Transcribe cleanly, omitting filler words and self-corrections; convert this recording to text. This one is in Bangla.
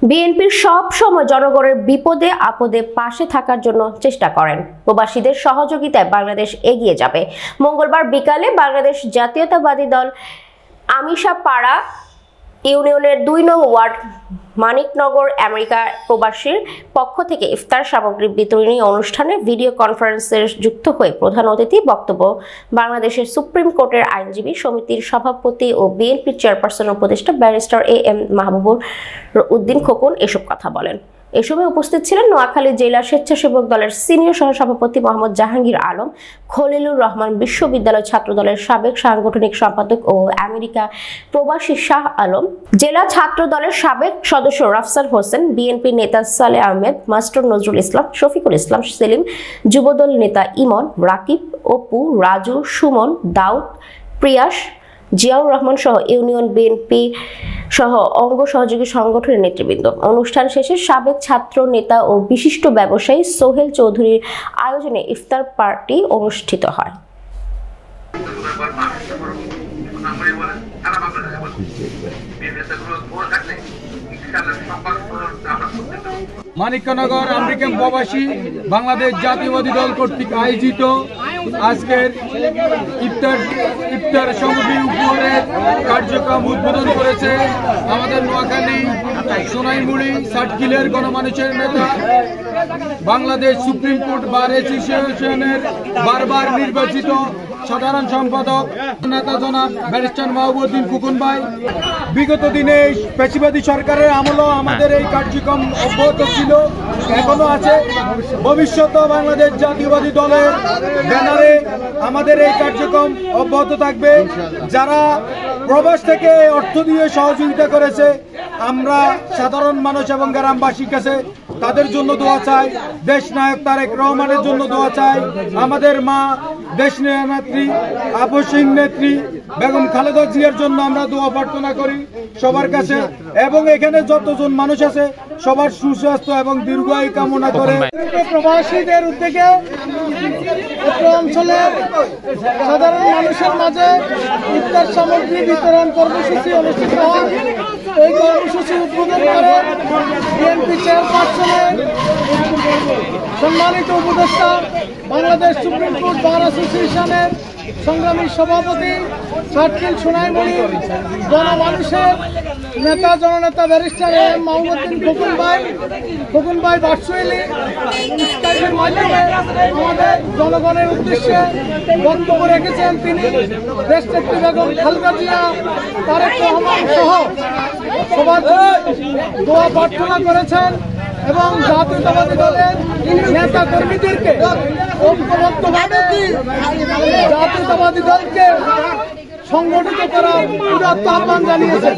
বিএনপি সব সময় জনগণের বিপদে আপদে পাশে থাকার জন্য চেষ্টা করেন। প্রবাসীদের সহযোগিতায় বাংলাদেশ এগিয়ে যাবে। মঙ্গলবার বিকালে বাংলাদেশ জাতীয়তাবাদী দল আমিশাপাড়া ইউনিয়নের ২ নং ওয়ার্ড মানিকনগর আমেরিকা প্রবাসীর পক্ষ থেকে ইফতার সামগ্রী বিতরণী অনুষ্ঠানে ভিডিও কনফারেন্সে যুক্ত হয়ে প্রধান অতিথি বক্তব্য বাংলাদেশের সুপ্রিম কোর্টের আইনজীবী সমিতির সভাপতি ও বিএনপি চেয়ারপারসন উপদেষ্টা ব্যারিস্টার AM মাহবুবুর উদ্দিন খোকন এসব কথা বলেন। এ সময় উপস্থিত ছিলেন নোয়াখালী জেলা স্বেচ্ছাসেবক দলের সিনিয়র সহসভাপতি মোহাম্মদ জাহাঙ্গীর আলম, খলিলুর রহমান বিশ্ববিদ্যালয় ছাত্র দলের সাবেক সাংগঠনিক সম্পাদক ও আমেরিকা প্রবাসী শাহ আলম, জেলা ছাত্র দলের সাবেক সদস্য রাফসান হোসেন, বিএনপি নেতা সালে আহমেদ, মাস্টার নজরুল ইসলাম, শফিকুল ইসলাম সেলিম, যুবদল নেতা ইমন, রাকিব, অপু, রাজু, সুমন, দাউদ, প্রিয়াস, জিয়াউর রহমান সহ ইউনিয়ন বিএনপি সহ অঙ্গ সহযোগী সংগঠনের নেতৃবৃন্দ। অনুষ্ঠান শেষে সাবেক ছাত্র নেতা ও বিশিষ্ট ব্যবসায়ী সোহেল চৌধুরীর আয়োজনে ইফতার পার্টি অনুষ্ঠিত হয়। মানিকনগর আমেরিকান প্রবাসী বাংলাদেশ জাতীয়বাদী দল কর্তৃক আয়োজিত আজকের ইফতার সামগ্রী উপহারের কার্যক্রম উদ্বোধন করেছে আমাদের নোয়াখালী সোনাইমুড়ি সাতক্ষীরার গণমানুষের নেতা, বাংলাদেশ সুপ্রিম কোর্ট বার অ্যাসোসিয়েশনের বারবার নির্বাচিত সাধারণ সম্পাদক নেতা জনাব ব্যারিস্টার মাহবুবুদ্দিন খোকন ভাই। বিগত দিনে পেশিবাদী সরকারের আমলেও আমাদের এই কার্যক্রম অব্যাহত ছিল, এখনো আছে। ভবিষ্যতে বাংলাদেশ জাতীয়বাদী দলের ব্যানারে আমাদের এই কার্যক্রম অব্যাহত থাকবে। যারা প্রবাস থেকে অর্থ দিয়ে সহযোগিতা করেছে, আমরা সাধারণ মানুষ এবং গ্রামবাসীর কাছে তাদের জন্য দোয়া চাই। দেশ নায়ক তারেক রহমানের জন্য দোয়া চাই। আমাদের মা দেশ নেত্রী আপসহীন নেত্রী বেগম খালেদা জিয়ার জন্য আমরা দোয়া প্রার্থনা করি সবার কাছে, এবং এখানে যতজন মানুষ আছে সবার সুস্বাস্থ্য এবং দীর্ঘায়ু কামনা করে প্রবাসীদের উদ্যোগে অঞ্চলে সাধারণ মানুষের মাঝে ইফতার সামগ্রী বিতরণ কর্মসূচি অনুষ্ঠিত হয়। এই কর্মসূচি উদ্বোধন করে বিএনপি চেয়ারপারসনের সম্মানিত উপদেষ্টা, বাংলাদেশ সুপ্রিম কোর্ট বার অ্যাসোসিয়েশনের সংগ্রামী সভাপতি, সাতক্ষীরা সোনাইমুড়ি গণমানুষের নেতা জননেতা ব্যারিস্টার AM মাহবুবুদ্দিন খোকন ভাই ভার্চুয়ালি স্কাইপের মাধ্যমে আমাদের জনগণের উদ্দেশ্যে বক্তব্য রেখেছেন। তিনি দেশনেত্রী বেগম খালেদা জিয়া, তারেক রহমান সহ সবার দোয়া প্রার্থনা করেছেন এবং জাতীয়তাবাদী দলের নেতা কর্মীদেরকে ঐক্যবদ্ধভাবে জাতীয়তাবাদী দলকে সংগঠিত করার উদাত্ত আহ্বান জানিয়েছেন।